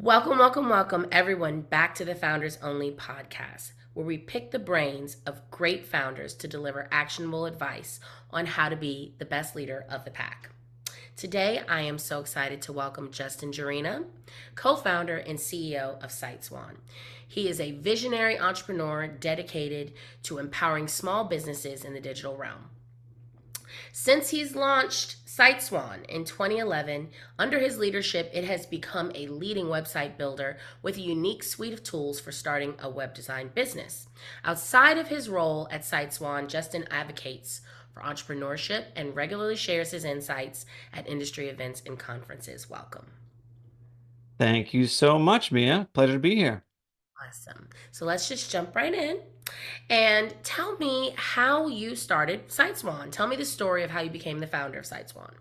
Welcome, welcome, welcome, everyone, back to the Founders Only podcast, where we pick the brains of great founders to deliver actionable advice on how to be the best leader of the pack. Today, I am so excited to welcome Justin Gerena, co founder and CEO of SiteSwan. He is a visionary entrepreneur dedicated to empowering small businesses in the digital realm. Since he's launched SiteSwan in 2011, under his leadership, it has become a leading website builder with a unique suite of tools for starting a web design business. Outside of his role at SiteSwan, Justin advocates for entrepreneurship and regularly shares his insights at industry events and conferences. Welcome. Thank you so much, Mia. Pleasure to be here. Awesome. So let's just jump right in and tell me how you started SiteSwan. Tell me the story of how you became the founder of SiteSwan.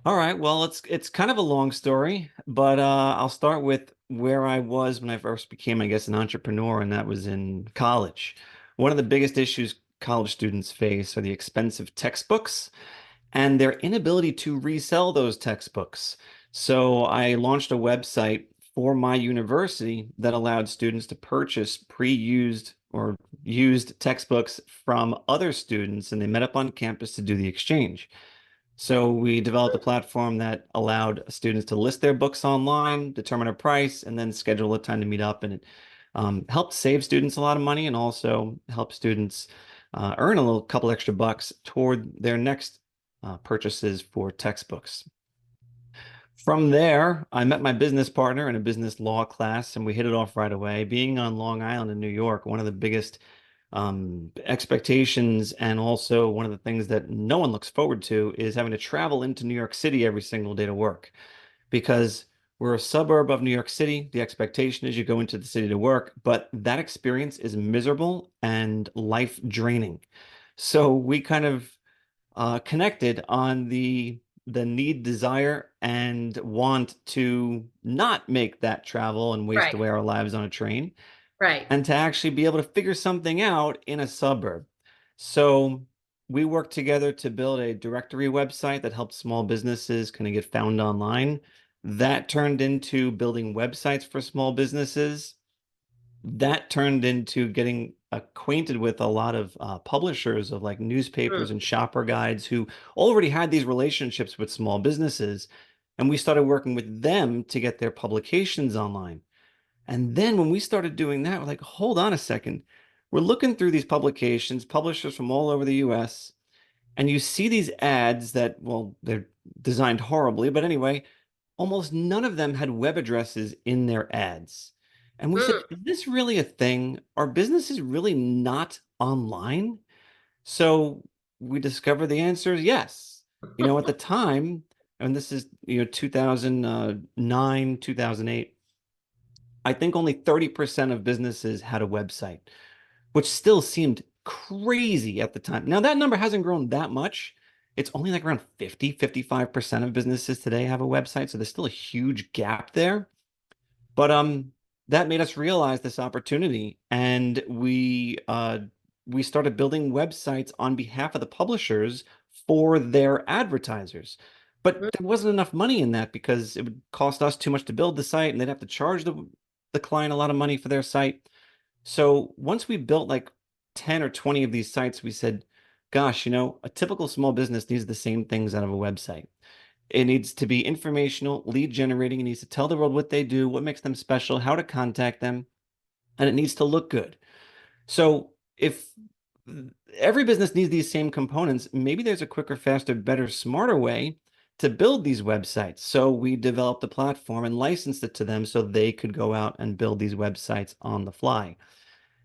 All right, well, it's kind of a long story, but I'll start with where I was when I first became, I guess, an entrepreneur, and that was in college. One of the biggest issues college students face are the expensive textbooks and their inability to resell those textbooks. So I launched a website for my university that allowed students to purchase pre-used or used textbooks from other students, and they met up on campus to do the exchange. So we developed a platform that allowed students to list their books online, determine a price, and then schedule a time to meet up. And it helped save students a lot of money and also help students earn a little couple extra bucks toward their next purchases for textbooks. From there, I met my business partner in a business law class, and we hit it off right away. Being on Long Island in New York, one of the biggest expectations, and also one of the things that no one looks forward to, is having to travel into New York City every single day to work. Because we're a suburb of New York City, the expectation is you go into the city to work, but that experience is miserable and life draining. So we kind of connected on the need, desire, and want to not make that travel and waste Right, away our lives on a train, right. and to actually be able to figure something out in a suburb. So we worked together to build a directory website that helped small businesses kind of get found online. That turned into building websites for small businesses. That turned into getting acquainted with a lot of publishers of like newspapers Mm. and shopper guides who already had these relationships with small businesses. And we started working with them to get their publications online. And then when we started doing that, we're like, hold on a second. We're looking through these publications, publishers from all over the US, and you see these ads that, well, they're designed horribly, but anyway, almost none of them had web addresses in their ads. And we said, Mm. is this really a thing? Are businesses really not online? So we discovered the answer is yes. At the time, and this is, 2009, 2008, I think only 30% of businesses had a website, which still seemed crazy at the time. Now, that number hasn't grown that much. It's only like around 50, 55% of businesses today have a website. So there's still a huge gap there. But that made us realize this opportunity, and we started building websites on behalf of the publishers for their advertisers. But there wasn't enough money in that because it would cost us too much to build the site, and they'd have to charge the client a lot of money for their site. So once we built like 10 or 20 of these sites, we said, gosh, a typical small business needs the same things out of a website. It needs to be informational, lead generating. It needs to tell the world what they do, what makes them special, how to contact them, and it needs to look good. So if every business needs these same components, maybe there's a quicker, faster, better, smarter way to build these websites. So we developed a platform and licensed it to them so they could go out and build these websites on the fly.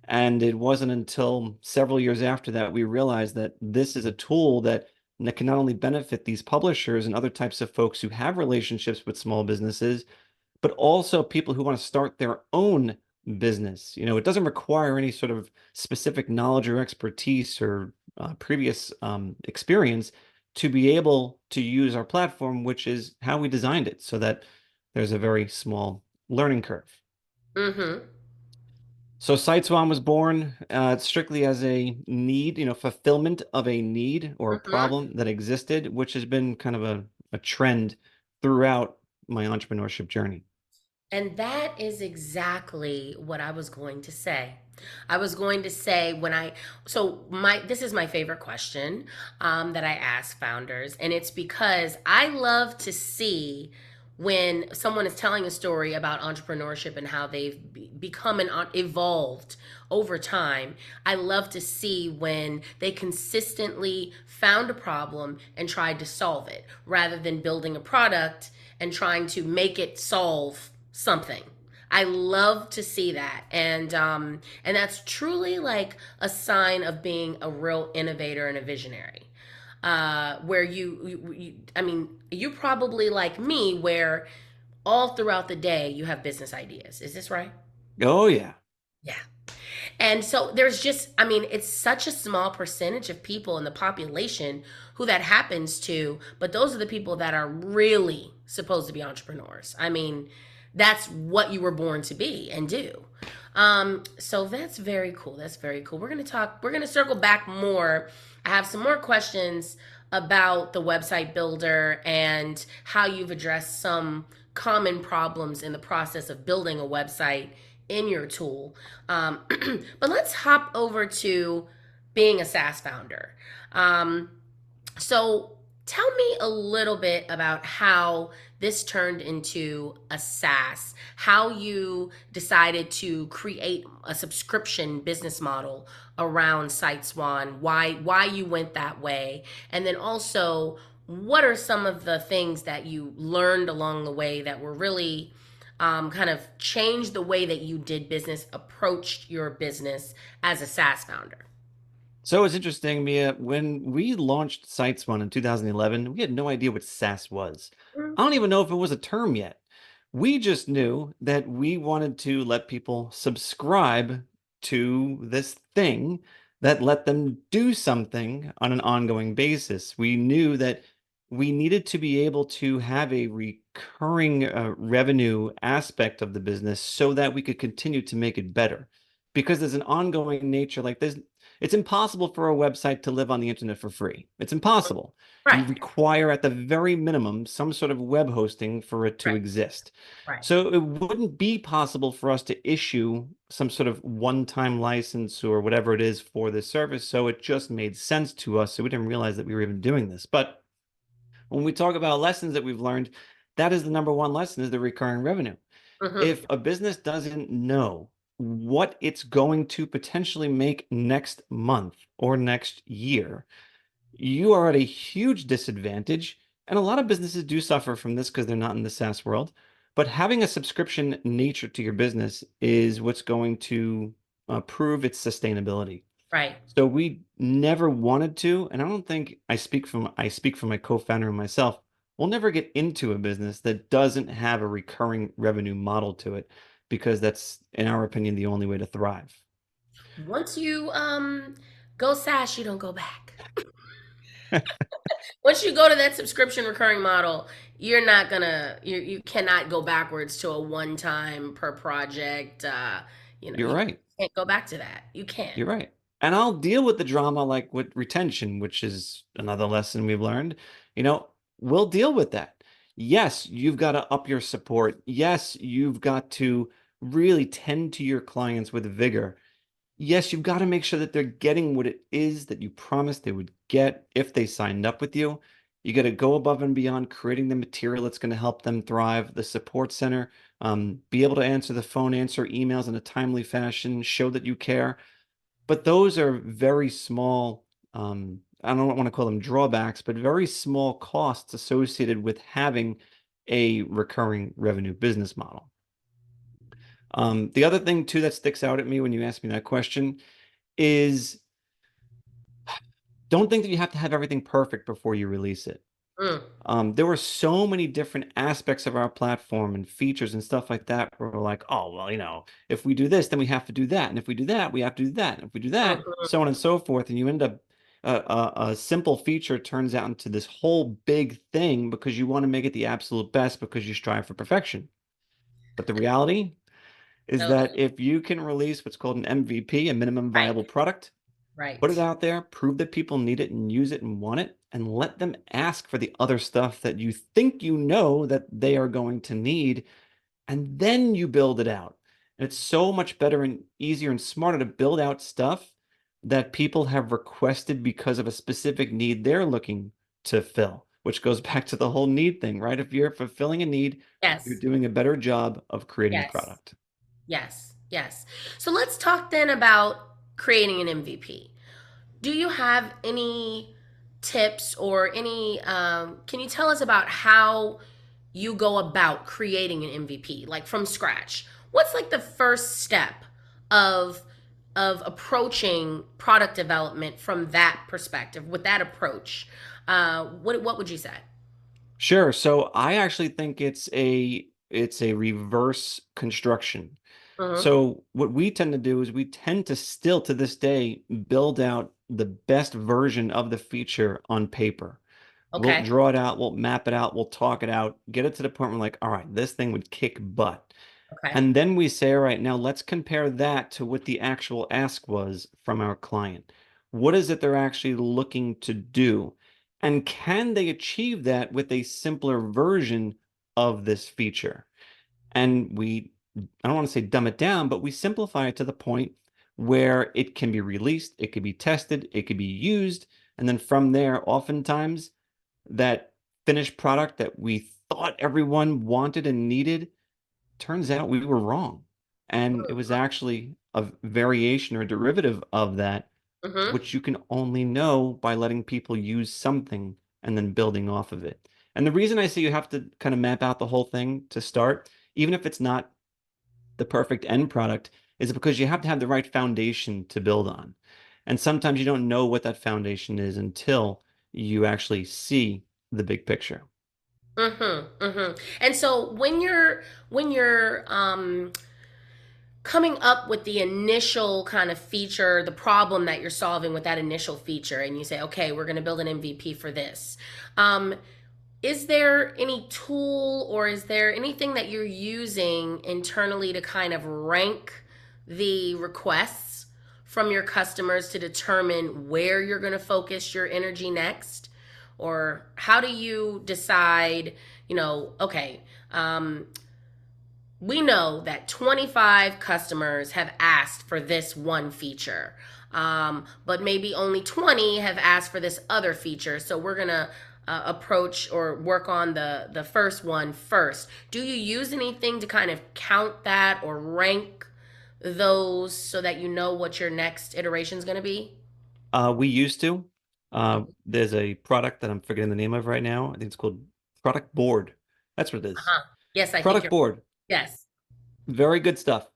And it wasn't until several years after that we realized that this is a tool that can not only benefit these publishers and other types of folks who have relationships with small businesses, but also people who want to start their own business. It doesn't require any sort of specific knowledge or expertise or previous experience to be able to use our platform, which is how we designed it so that there's a very small learning curve. Mm-hmm. So SiteSwan was born strictly as a need, fulfillment of a need or a Mm-hmm. problem that existed, which has been kind of a trend throughout my entrepreneurship journey. And that is exactly what I was going to say. I was going to say when I so my this is my favorite question that I ask founders, and it's because I love to see when someone is telling a story about entrepreneurship and how they've become and evolved over time. I love to see when they consistently found a problem and tried to solve it rather than building a product and trying to make it solve something. I love to see that, and that's truly like a sign of being a real innovator and a visionary. Where I mean, you probably like me, where all throughout the day you have business ideas. Is this right? Oh yeah. Yeah. And so there's just, I mean, it's such a small percentage of people in the population who that happens to, but those are the people that are really supposed to be entrepreneurs. I mean, that's what you were born to be and do. So that's very cool. That's very cool. We're gonna circle back more. I have some more questions about the website builder and how you've addressed some common problems in the process of building a website in your tool. But let's hop over to being a SaaS founder. Um, so tell me a little bit about how this turned into a SaaS, how you decided to create a subscription business model around SiteSwan, why you went that way, and then also what are some of the things that you learned along the way that were really kind of changed the way that you did business, approached your business as a SaaS founder. So it's interesting, Mia, when we launched SiteSwan in 2011, we had no idea what SaaS was. Mm. I don't even know if it was a term yet. We just knew that we wanted to let people subscribe to this thing that let them do something on an ongoing basis. We knew that we needed to be able to have a recurring revenue aspect of the business so that we could continue to make it better. Because there's an ongoing nature, like this, it's impossible for a website to live on the internet for free. It's impossible. You Right, require, at the very minimum, some sort of web hosting for it to right, exist. right. So it wouldn't be possible for us to issue some sort of one-time license or whatever it is for this service. So it just made sense to us. So we didn't realize that we were even doing this. But when we talk about lessons that we've learned, that is the number one lesson is the recurring revenue. Hmm. If a business doesn't know what it's going to potentially make next month or next year, you are at a huge disadvantage. And a lot of businesses do suffer from this because they're not in the SaaS world. But having a subscription nature to your business is what's going to prove its sustainability. Right. So we never wanted to, and I don't think I speak for my co-founder and myself. We'll never get into a business that doesn't have a recurring revenue model to it, because that's, in our opinion, the only way to thrive. Once you go SaaS, you don't go back. Once you go to that subscription recurring model, you cannot go backwards to a one time per project. You're You right. can't go back to that. You can't. You're right. And I'll deal with the drama like with retention, which is another lesson we've learned. You know, we'll deal with that. Yes, you've got to up your support. Yes, you've got to really tend to your clients with vigor. Yes, you've got to make sure that they're getting what it is that you promised they would get if they signed up with you. You got to go above and beyond creating the material that's going to help them thrive. The support center, be able to answer the phone, answer emails in a timely fashion, show that you care. But those are very small, I don't want to call them drawbacks, but very small costs associated with having a recurring revenue business model. The other thing too that sticks out at me when you ask me that question is don't think that you have to have everything perfect before you release it. Mm, There were so many different aspects of our platform and features and stuff like that where we're like, oh, well, if we do this, then we have to do that. And if we do that, we have to do that. And if we do that, so mhm. on and so forth. And you end up, a simple feature turns out into this whole big thing because you want to make it the absolute best because you strive for perfection. But the reality is So that if you can release what's called an MVP, a minimum right, viable product, put it right. out there, prove that people need it and use it and want it, and let them ask for the other stuff that you think that they are going to need. and then you build it out. And it's so much better and easier and smarter to build out stuff that people have requested because of a specific need they're looking to fill, which goes back to the whole need thing, right? If you're fulfilling a need, you're Yes. doing a better job of creating the Yes. product. Yes. Yes. So let's talk then about creating an MVP. Do you have any tips or any, can you tell us about how you go about creating an MVP, like from scratch? What's like the first step of approaching product development from that perspective with that approach? What would you say? Sure. So I actually think it's a reverse construction. Mm-hmm. So what we tend to do is we tend to still to this day build out the best version of the feature on paper. We'll Okay. draw it out, we'll map it out, we'll talk it out, get it to the point where we're like, all right, this thing would kick butt. Okay. And then we say, all right, now let's compare that to what the actual ask was from our client. What is it they're actually looking to do? And can they achieve that with a simpler version of this feature? And I don't want to say dumb it down, but we simplify it to the point where it can be released, it could be tested, it could be used. And then from there, oftentimes, that finished product that we thought everyone wanted and needed, turns out we were wrong. And it was actually a variation or derivative of that, Mm-hmm. which you can only know by letting people use something and then building off of it. And the reason I say you have to kind of map out the whole thing to start, even if it's not the perfect end product, is because you have to have the right foundation to build on. And sometimes you don't know what that foundation is until you actually see the big picture. Mm-hmm. Mm-hmm. And so when you're coming up with the initial kind of feature, the problem that you're solving with that initial feature, and you say, okay, we're going to build an MVP for this. Um, is there any tool or is there anything that you're using internally to kind of rank the requests from your customers to determine where you're going to focus your energy next? Or how do you decide, okay, we know that 25 customers have asked for this one feature, but maybe only 20 have asked for this other feature. So we're going to approach or work on the first one first. Do you use anything to kind of count that or rank those so that you know what your next iteration is going to be? We used to. There's a product that I'm forgetting the name of right now. I think it's called Product Board. That's what it is. Uh-huh. Yes, I think Product you're. Board. Yes. Very good stuff.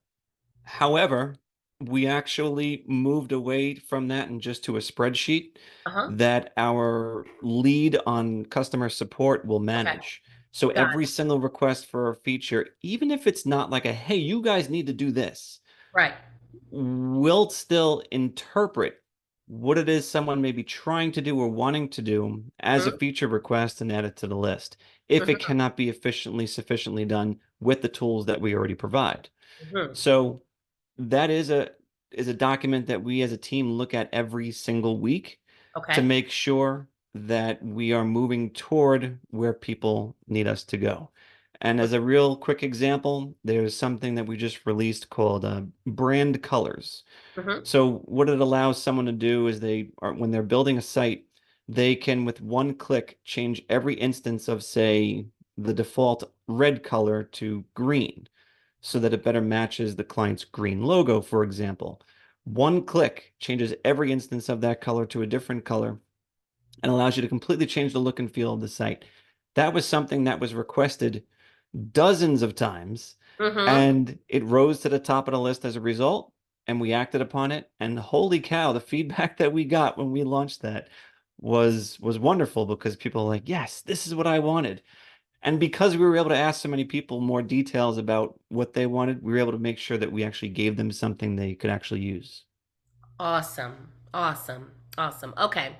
However, we actually moved away from that and just to a spreadsheet Uh-huh. that our lead on customer support will Okay. manage. So Got every it. single request for a feature, even if it's not like a, hey, you guys need to do this, Right. we'll still interpret what it is someone may be trying to do or wanting to do as a Mm-hmm. feature request and add it to the list if it Mm-hmm. cannot be efficiently, sufficiently done with the tools that we already provide. Mm-hmm. So that is a document that we as a team look at every single week to Okay. make sure that we are moving toward where people need us to go. And as a real quick example, there's something that we just released called brand colors. Mm-hmm. So what it allows someone to do is when they're building a site, they can with one click change every instance of, say, the default red color to green so that it better matches the client's green logo, for example. One click changes every instance of that color to a different color and allows you to completely change the look and feel of the site. That was something that was requested dozens of times, Mm-hmm. and it rose to the top of the list as a result, and we acted upon it. And holy cow, the feedback that we got when we launched that was wonderful because people are like, yes, this is what I wanted. And because we were able to ask so many people more details about what they wanted, we were able to make sure that we actually gave them something they could actually use. Awesome. Awesome. Awesome. Okay.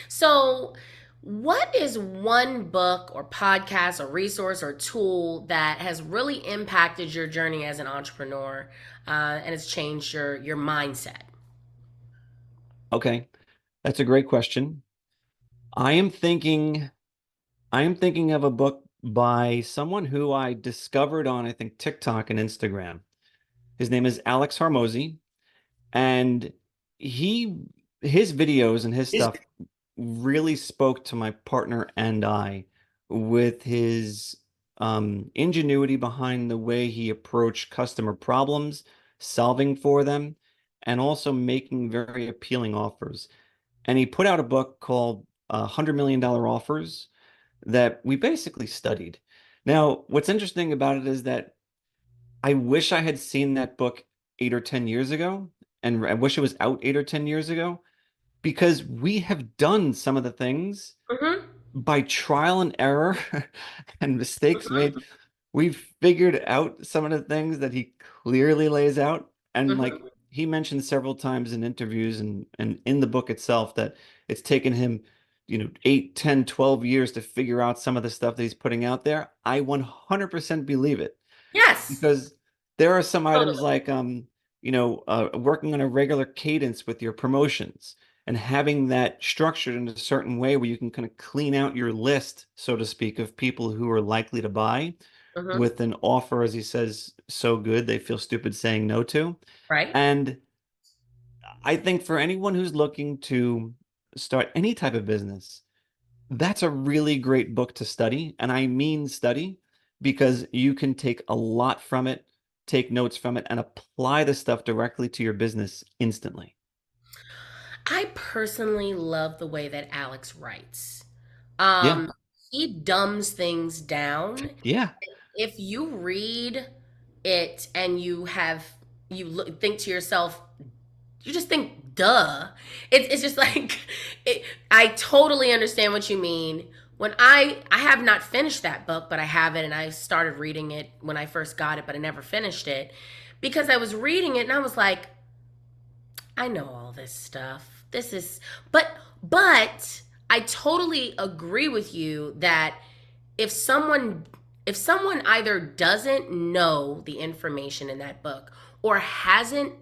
So, what is one book or podcast or resource or tool that has really impacted your journey as an entrepreneur and has changed your mindset? Okay, that's a great question. I am thinking I am thinking of a book by someone who I discovered on, I think, TikTok and Instagram. His name is Alex Harmozy, and he his videos and his stuff really spoke to my partner and I with his ingenuity behind the way he approached customer problems, solving for them, and also making very appealing offers. And he put out a book called $100 Million Offers that we basically studied. Now, what's interesting about it is that I wish I had seen that book 8 or 10 years ago, and I wish it was out 8 or 10 years ago, because we have done some of the things Mm-hmm. by trial and error and mistakes made. Mm-hmm. We've figured out some of the things that he clearly lays out. And like Mm-hmm. he mentioned several times in interviews and in the book itself that it's taken him, 8, 10, 12 years to figure out some of the stuff that he's putting out there. I 100% believe it, Yes, because there are some items totally. like working on a regular cadence with your promotions and having that structured in a certain way where you can kind of clean out your list, so to speak, of people who are likely to buy Mm-hmm. with an offer, as he says, so good they feel stupid saying no to. Right. And I think for anyone who's looking to start any type of business, that's a really great book to study. And I mean study, because you can take a lot from it, take notes from it, and apply the stuff directly to your business instantly. I personally love the way that Alex writes. Yeah. Um, he dumbs things down. Yeah. If you read it and think to yourself, you just think, duh. It's just like, I totally understand what you mean. When I have not finished that book, but I have it, and I started reading it when I first got it, but I never finished it because I was reading it and I was like, I know all this stuff. This is but I totally agree with you that if someone if someone either doesn't know the information in that book or hasn't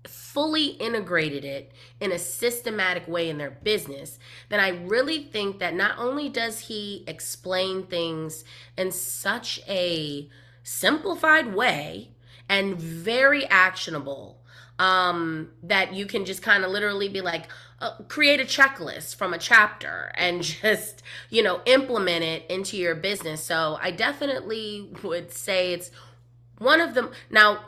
fully integrated it in a systematic way in their business, then I really think that not only does he explain things in such a simplified way and very actionable, that you can just kind of literally be like, create a checklist from a chapter and just, implement it into your business. So I definitely would say it's one of them. Now,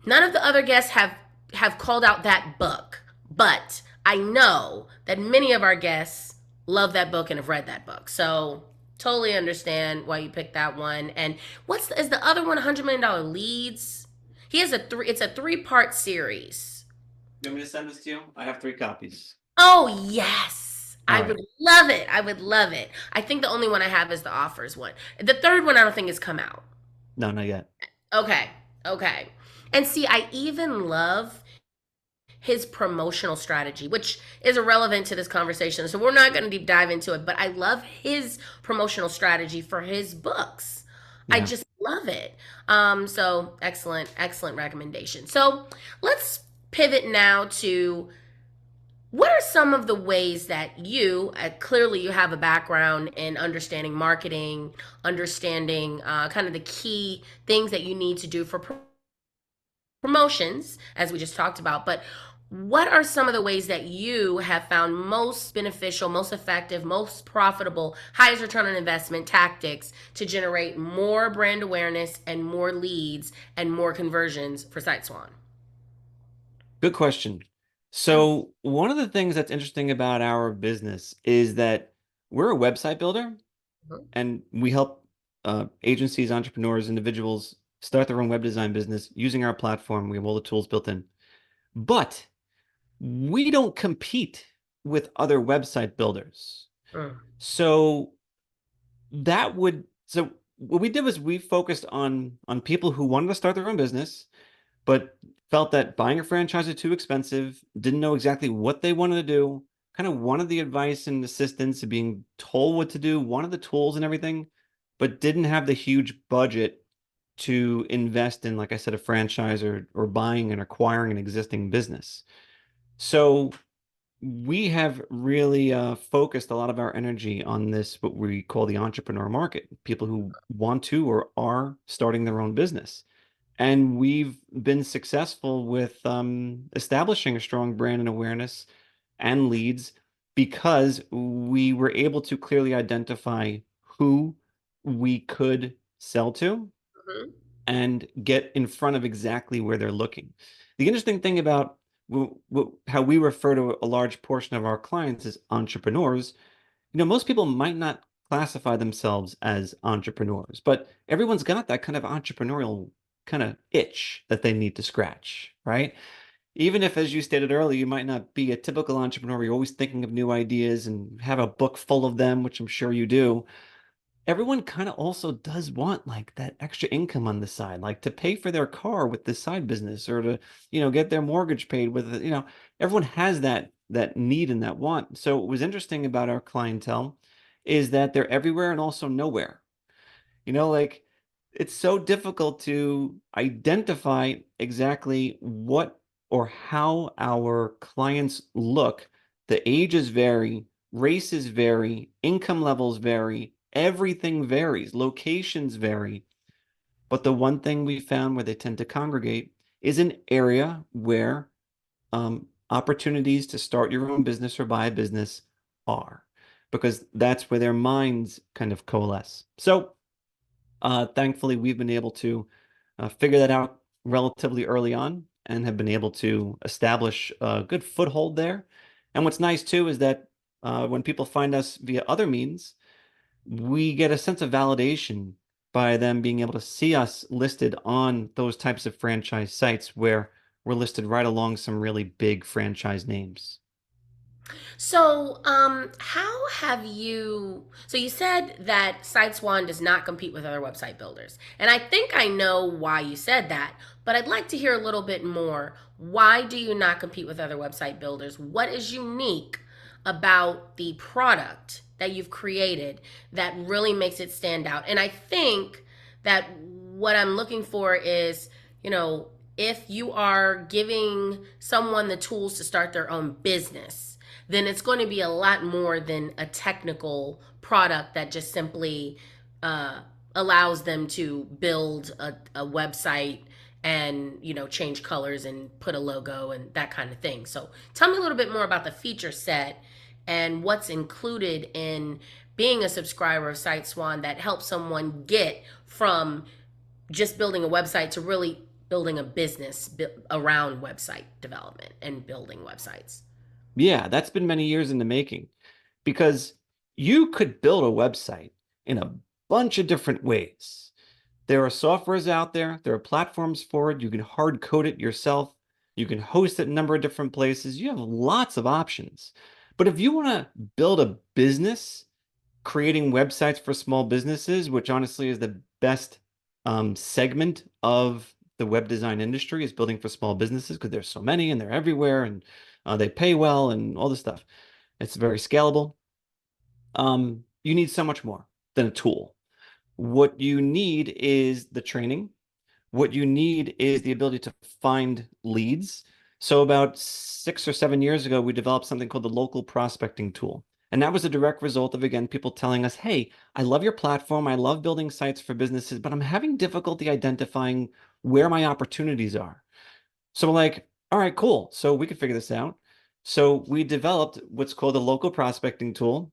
none of the other guests have called out that book, but I know that many of our guests love that book and have read that book. So totally understand why you picked that one. And is the other one, $100 Million Leads? He has it's a three-part series. You want me to send this to you? I have 3 copies. Oh yes. All I right. would love it. I would love it. I think the only one I have is the offers one. The third one I don't think has come out. No, not yet. Okay. Okay. And see, I even love his promotional strategy, which is irrelevant to this conversation. So we're not going to deep dive into it, but I love his promotional strategy for his books. I Yeah. just love it. So excellent, excellent recommendation. So let's pivot now to what are some of the ways that clearly you have a background in understanding marketing, understanding kind of the key things that you need to do for promotions, as we just talked about, but what are some of the ways that you have found most beneficial, most effective, most profitable, highest return on investment tactics to generate more brand awareness and more leads and more conversions for SiteSwan? Good question. So, one of the things that's interesting about our business is that we're a website builder, Mhm. and we help agencies, entrepreneurs, individuals start their own web design business using our platform. We have all the tools built in. But we don't compete with other website builders. Mm. So so what we did was we focused on people who wanted to start their own business, but felt that buying a franchise is too expensive, didn't know exactly what they wanted to do, kind of wanted the advice and assistance of being told what to do, wanted the tools and everything, but didn't have the huge budget to invest in, like I said, a franchise or buying and acquiring an existing business. So we have really focused a lot of our energy on this, what we call the entrepreneur market, people who want to or are starting their own business. And we've been successful with establishing a strong brand and awareness and leads because we were able to clearly identify who we could sell to Mhm. and get in front of exactly where they're looking. The interesting thing about how we refer to a large portion of our clients as entrepreneurs, most people might not classify themselves as entrepreneurs, but everyone's got that kind of entrepreneurial kind of itch that they need to scratch, right? Even if, as you stated earlier, you might not be a typical entrepreneur, you're always thinking of new ideas and have a book full of them, which I'm sure you do. Everyone kind of also does want like that extra income on the side, like to pay for their car with this side business or to, get their mortgage paid with it. Everyone has that need and that want. So what was interesting about our clientele is that they're everywhere and also nowhere. Like it's so difficult to identify exactly what or how our clients look. The ages vary, races vary, income levels vary, everything varies, locations vary. But the one thing we found where they tend to congregate is an area where opportunities to start your own business or buy a business are, because that's where their minds kind of coalesce. So, thankfully, we've been able to figure that out relatively early on and have been able to establish a good foothold there. And what's nice too is that when people find us via other means, we get a sense of validation by them being able to see us listed on those types of franchise sites where we're listed right along some really big franchise names. So, how have you? So you said that SiteSwan does not compete with other website builders, and I think I know why you said that. But I'd like to hear a little bit more. Why do you not compete with other website builders? What is unique about the product that you've created that really makes it stand out? And I think that what I'm looking for is, you know, if you are giving someone the tools to start their own business, then it's going to be a lot more than a technical product that just simply uh, allows them to build a website and change colors and put a logo and that kind of thing. So tell me a little bit more about the feature set and what's included in being a subscriber of SiteSwan that helps someone get from just building a website to really building a business around website development and building websites. Yeah, that's been many years in the making because you could build a website in a bunch of different ways. There are softwares out there, there are platforms for it. You can hard code it yourself. You can host it in a number of different places. You have lots of options. But if you want to build a business, creating websites for small businesses, which honestly is the best segment of the web design industry, is building for small businesses because there's so many and they're everywhere and they pay well and all this stuff. It's very scalable. You need so much more than a tool. What you need is the training. What you need is the ability to find leads. So about 6 or 7 years ago, we developed something called the local prospecting tool. And that was a direct result of, again, people telling us, hey, I love your platform. I love building sites for businesses, but I'm having difficulty identifying where my opportunities are. So we're like, all right, cool. So we could figure this out. So we developed what's called a local prospecting tool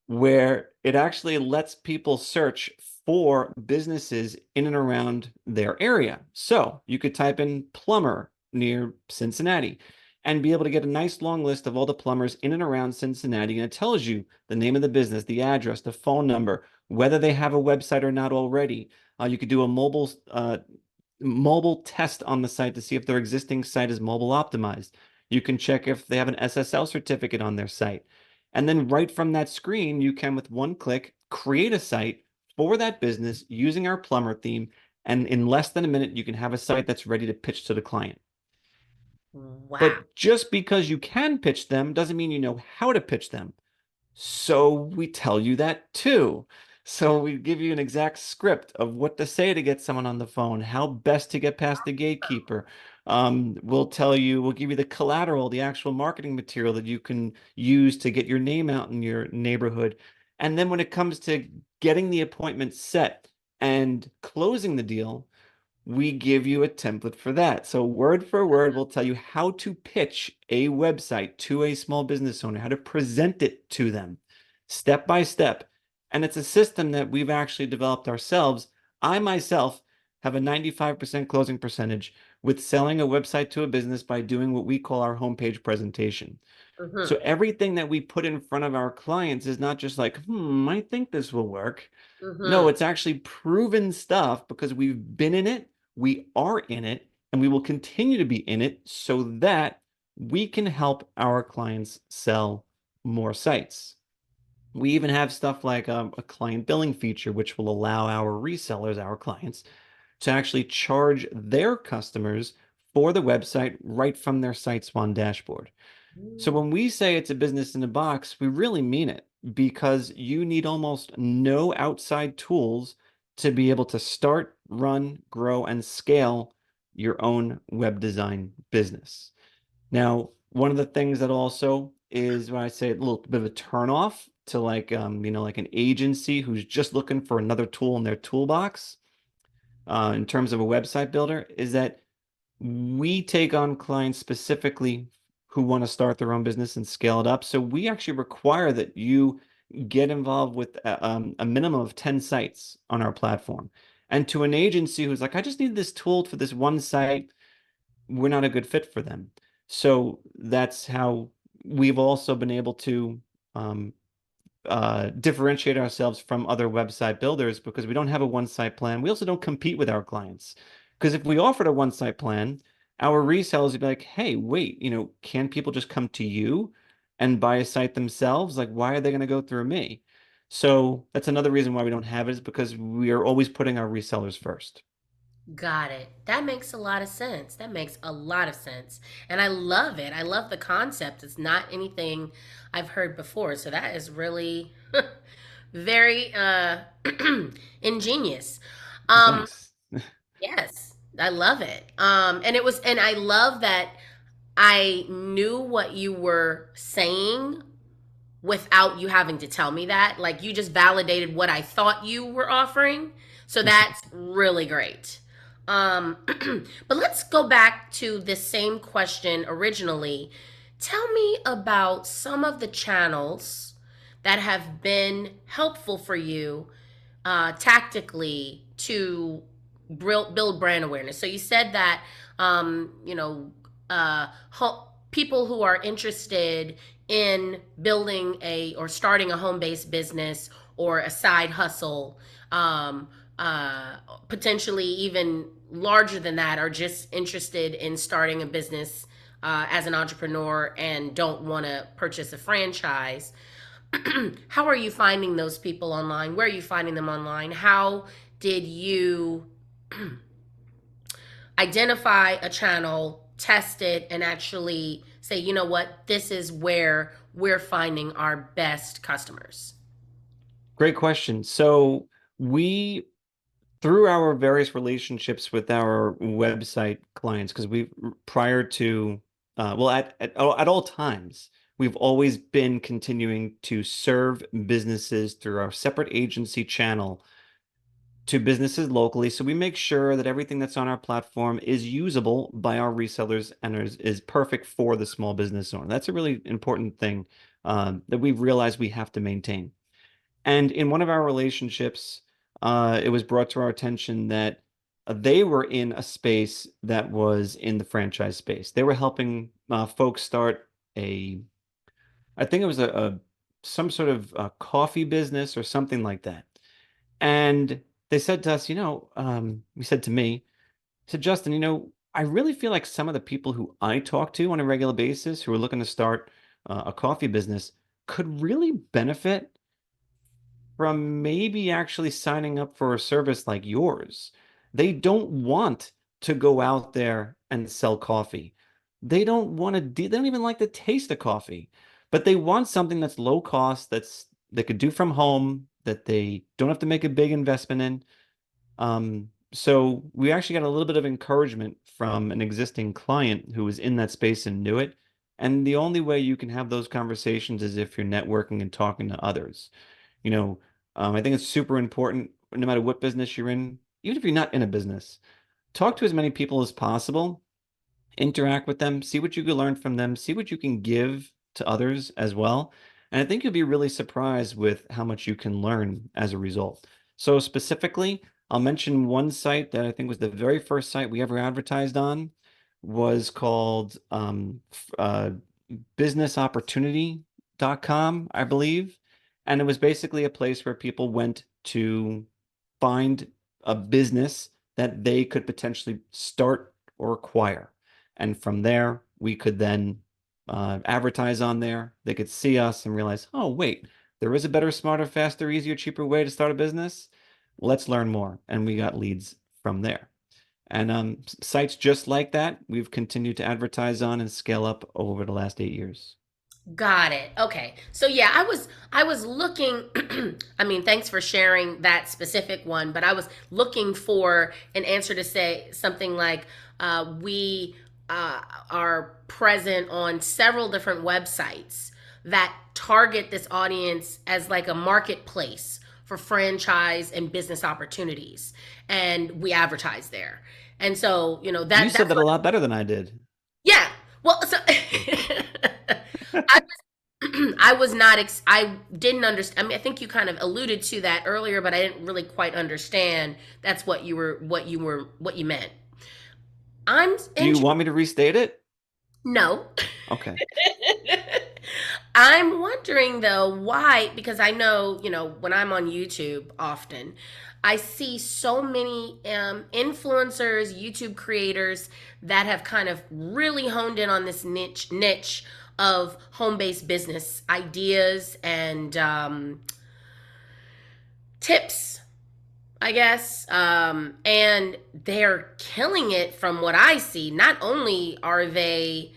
where it actually lets people search for businesses in and around their area. So you could type in plumber near Cincinnati and be able to get a nice long list of all the plumbers in and around Cincinnati. And it tells you the name of the business, the address, the phone number, whether they have a website or not already. You could do a mobile test on the site to see if their existing site is mobile optimized. You can check if they have an SSL certificate on their site. And then right from that screen, you can, with one click, create a site for that business using our plumber theme. And in less than a minute, you can have a site that's ready to pitch to the client. Wow. But just because you can pitch them doesn't mean you know how to pitch them. So we tell you that too. So we give you an exact script of what to say to get someone on the phone, how best to get past the gatekeeper, We'll tell you, we'll give you the collateral, the actual marketing material that you can use to get your name out in your neighborhood. And then when it comes to getting the appointment set and closing the deal, we give you a template for that. So word for word, we'll tell you how to pitch a website to a small business owner, how to present it to them step by step. And it's a system that we've actually developed ourselves. I myself have a 95% closing percentage with selling a website to a business by doing what we call our homepage presentation. So Mm-hmm. everything that we put in front of our clients is not just like, I think this will work. No, Mm-hmm. it's actually proven stuff because we've been in it, we are in it, and we will continue to be in it so that we can help our clients sell more sites. We even have stuff like a client billing feature, which will allow our resellers, our clients, to actually charge their customers for the website right from their SiteSwan dashboard. So when we say it's a business in a box, we really mean it because you need almost no outside tools to be able to start, run, grow, and scale your own web design business. Now, one of the things that also is when I say a little bit of a turnoff to like like an agency who's just looking for another tool in their toolbox in terms of a website builder is that we take on clients specifically who want to start their own business and scale it up. So we actually require that you get involved with a minimum of 10 sites on our platform. And to an agency who's like, I just need this tool for this one site, we're not a good fit for them. So that's how we've also been able to um, differentiate ourselves from other website builders because we don't have a one site plan. We also don't compete with our clients. Because if we offered a one site plan, our resellers would be like, hey, wait, can people just come to you and buy a site themselves? Like, why are they going to go through me? So that's another reason why we don't have it is because we are always putting our resellers first. Got it. That makes a lot of sense. That makes a lot of sense. And I love it. I love the concept. It's not anything I've heard before. So that is really very ingenious. Well, Um thanks. yes, I love it. And I love that I knew what you were saying without you having to tell me that. Like you just validated what I thought you were offering. So that's really great. Um, but let's go back to this same question originally. Tell me about some of the channels that have been helpful for you tactically to build brand awareness. So you said that people who are interested in building a or starting a home-based business or a side hustle, potentially even larger than that, are just interested in starting a business as an entrepreneur and don't want to purchase a franchise. How are you finding those people online? Where are you finding them online? How did you identify a channel, test it, and actually say, you know what, this is where we're finding our best customers? Great question. So we through our various relationships with our website clients, because we prior to well at all times, we've always been continuing to serve businesses through our separate agency channel to businesses locally. So we make sure that everything that's on our platform is usable by our resellers and is perfect for the small business owner. That's a really important thing that we've realized we have to maintain. And in one of our relationships, it was brought to our attention that they were in a space that was in the franchise space. They were helping folks start I think it was some sort of coffee business or something like that. And they said to us, we said to me, said, Justin, I really feel like some of the people who I talk to on a regular basis who are looking to start a coffee business could really benefit from maybe actually signing up for a service like yours. They don't want to go out there and sell coffee. They don't want to they don't even like the taste of coffee, but they want something that's low cost, they could do from home, that they don't have to make a big investment in. So we actually got a little bit of encouragement from an existing client who was in that space and knew it. And the only way you can have those conversations is if you're networking and talking to others. You know, I think it's super important, no matter what business you're in, even if you're not in a business, talk to as many people as possible, interact with them, see what you can learn from them, see what you can give to others as well. And I think you'll be really surprised with how much you can learn as a result. So specifically, I'll mention one site that I think was the very first site we ever advertised on was called businessopportunity.com, I believe. And it was basically a place where people went to find a business that they could potentially start or acquire. And from there, we could then advertise on there. They could see us and realize, oh, wait, there is a better, smarter, faster, easier, cheaper way to start a business. Let's learn more. And we got leads from there. And sites just like that, we've continued to advertise on and scale up over the last 8 years. Got it. Okay. So yeah, I was looking I mean, thanks for sharing that specific one, but I was looking for an answer to say something like we are present on several different websites that target this audience as like a marketplace for franchise and business opportunities, and we advertise there. And so, You said that's that a what. lot better than I did. Yeah. Well, so I I was not I didn't understand. I mean, I think you kind of alluded to that earlier, but I didn't really quite understand that's what you meant. I'm Do you interested. want me to restate it? No. Okay. I'm wondering though why, because I know, when I'm on YouTube often, I see so many influencers, YouTube creators that have kind of really honed in on this niche of home-based business ideas and tips, I guess. And they're killing it from what I see. Not only are they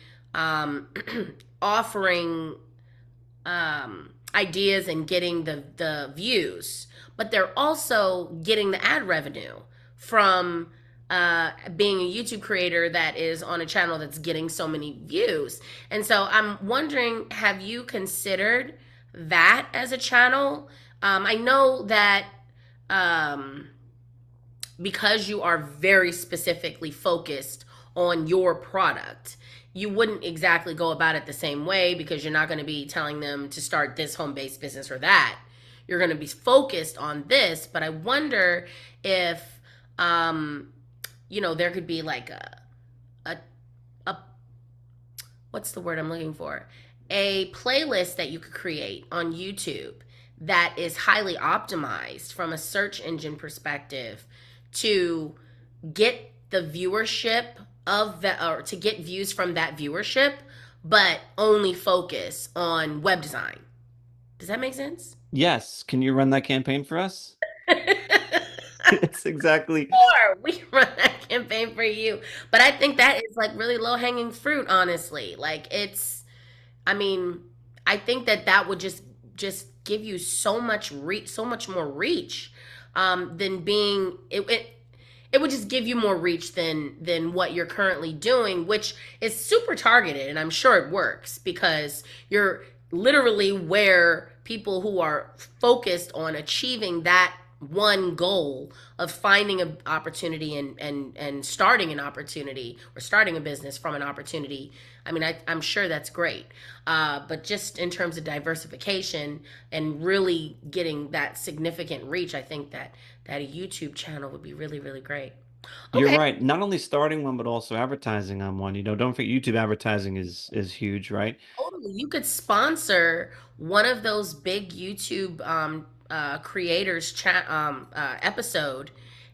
offering ideas and getting the views, but they're also getting the ad revenue from being a YouTube creator that is on a channel that's getting so many views. And so I'm wondering, have you considered that as a channel? I know that um, because you are very specifically focused on your product, you wouldn't exactly go about it the same way because you're not going to be telling them to start this home based business or that. You're going to be focused on this, but I wonder if, um, there could be like a, a, what's the word I'm looking for? A playlist that you could create on YouTube that is highly optimized from a search engine perspective to get the viewership of that, or to get views from that viewership, but only focus on web design. Does that make sense? Yes. Can you run that campaign for us? It's exactly. Sure, we run that campaign for you. But I think that is like really low hanging fruit, honestly. Like I mean, I think that that would just give you so much reach, so much more reach, than being it would just give you more reach than what you're currently doing, which is super targeted, and I'm sure it works because you're literally where people who are focused on achieving that one goal of finding an opportunity and starting an opportunity or starting a business from an opportunity. I mean, I'm sure that's great, but just in terms of diversification and really getting that significant reach, I think that a YouTube channel would be really, really great. You're Okay. right. Not only starting one, but also advertising on one. Don't forget YouTube advertising is huge, right? Totally. You could sponsor one of those big YouTube creators chat episode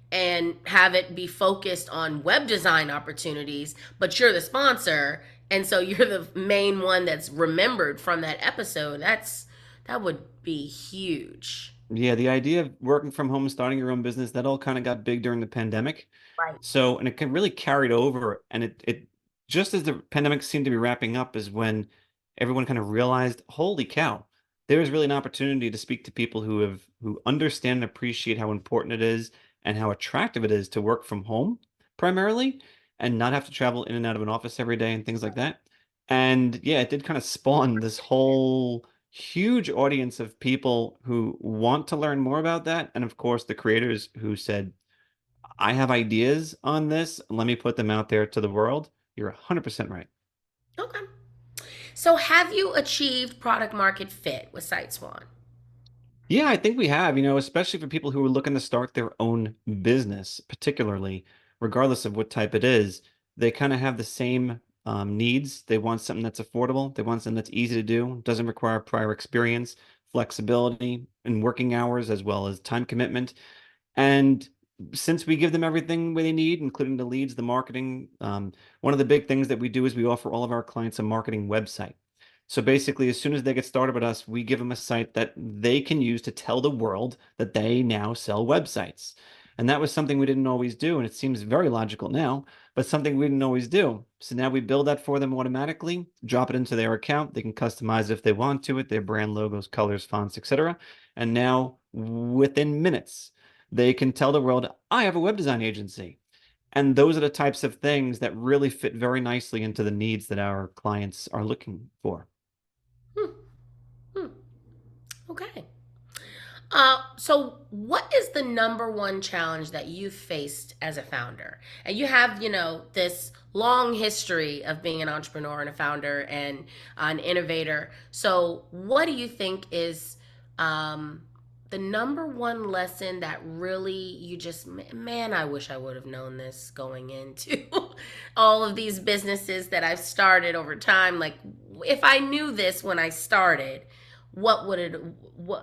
and have it be focused on web design opportunities, but you're the sponsor, and so you're the main one that's remembered from that episode. That would be huge. Yeah, the idea of working from home, starting your own business, that all kind of got big during the pandemic. Right. So, and it can really carried over. And it just as the pandemic seemed to be wrapping up is when everyone kind of realized, holy cow, there is really an opportunity to speak to people who understand and appreciate how important it is and how attractive it is to work from home primarily and not have to travel in and out of an office every day and things like that. And yeah, it did kind of spawn this whole huge audience of people who want to learn more about that. And of course, the creators who said, I have ideas on this. Let me put them out there to the world. You're 100% right. Okay. So, have you achieved product market fit with SiteSwan? Yeah, I think we have, especially for people who are looking to start their own business, particularly, regardless of what type it is, they kind of have the same needs. They want something that's affordable. They want something that's easy to do, doesn't require prior experience, flexibility in working hours, as well as time commitment. And since we give them everything they need, including the leads, the marketing, one of the big things that we do is we offer all of our clients a marketing website. So basically, as soon as they get started with us, we give them a site that they can use to tell the world that they now sell websites. And that was something we didn't always do. And it seems very logical now, but something we didn't always do. So now we build that for them automatically, drop it into their account. They can customize if they want to it, their brand logos, colors, fonts, etc. And now within minutes, they can tell the world, I have a web design agency. And those are the types of things that really fit very nicely into the needs that our clients are looking for. Hmm. Hmm. Okay. So what is the number one challenge that you faced as a founder? And you have, this long history of being an entrepreneur and a founder and an innovator. So what do you think is um, the number one lesson that really you just, man, I wish I would have known this going into all of these businesses that I've started over time. Like, if I knew this when I started, what would it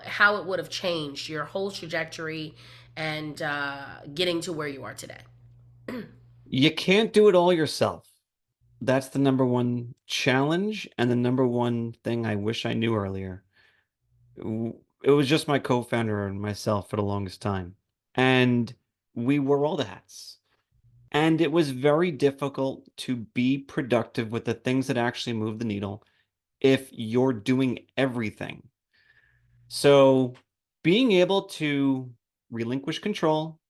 how it would have changed your whole trajectory and getting to where you are today. You can't do it all yourself. That's the number one challenge and the number one thing I wish I knew earlier. It was just my co-founder and myself for the longest time. And we wore all the hats. And it was very difficult to be productive with the things that actually move the needle if you're doing everything. So being able to relinquish control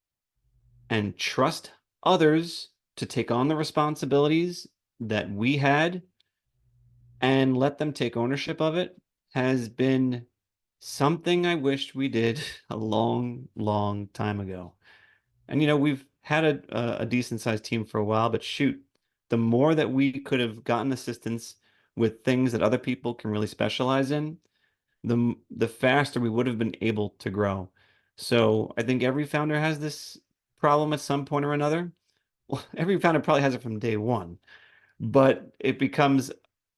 and trust others to take on the responsibilities that we had and let them take ownership of it has been something I wished we did a long, long time ago. And we've had a decent sized team for a while, but shoot, the more that we could have gotten assistance with things that other people can really specialize in, the faster we would have been able to grow. So I think every founder has this problem at some point or another. Well, every founder probably has it from day one, but it becomes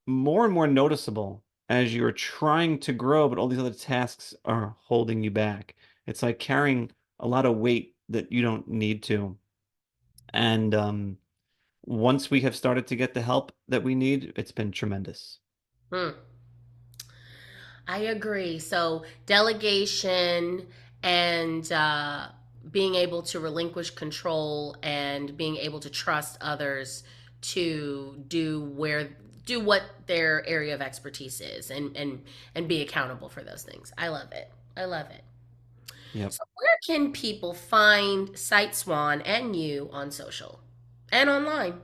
more and more noticeable as you're trying to grow, but all these other tasks are holding you back. It's like carrying a lot of weight that you don't need to. And once we have started to get the help that we need, it's been tremendous. Hmm. I agree. So delegation and being able to relinquish control and being able to trust others to do what their area of expertise is and be accountable for those things. I love it. I love it. Yep. So where can people find SiteSwan and you on social and online?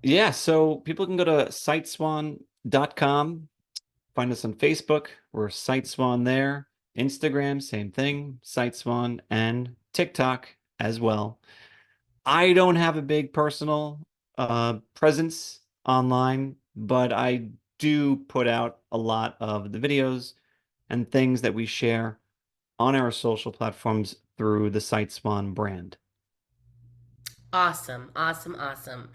Yeah, so people can go to siteswan.com, find us on Facebook. We're SiteSwan there. Instagram, same thing, SiteSwan, and TikTok as well. I don't have a big personal presence online, but I do put out a lot of the videos and things that we share on our social platforms through the SiteSwan brand. Awesome, awesome, awesome.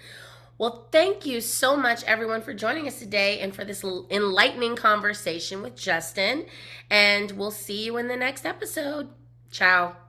Well, thank you so much, everyone, for joining us today and for this enlightening conversation with Justin. And we'll see you in the next episode. Ciao.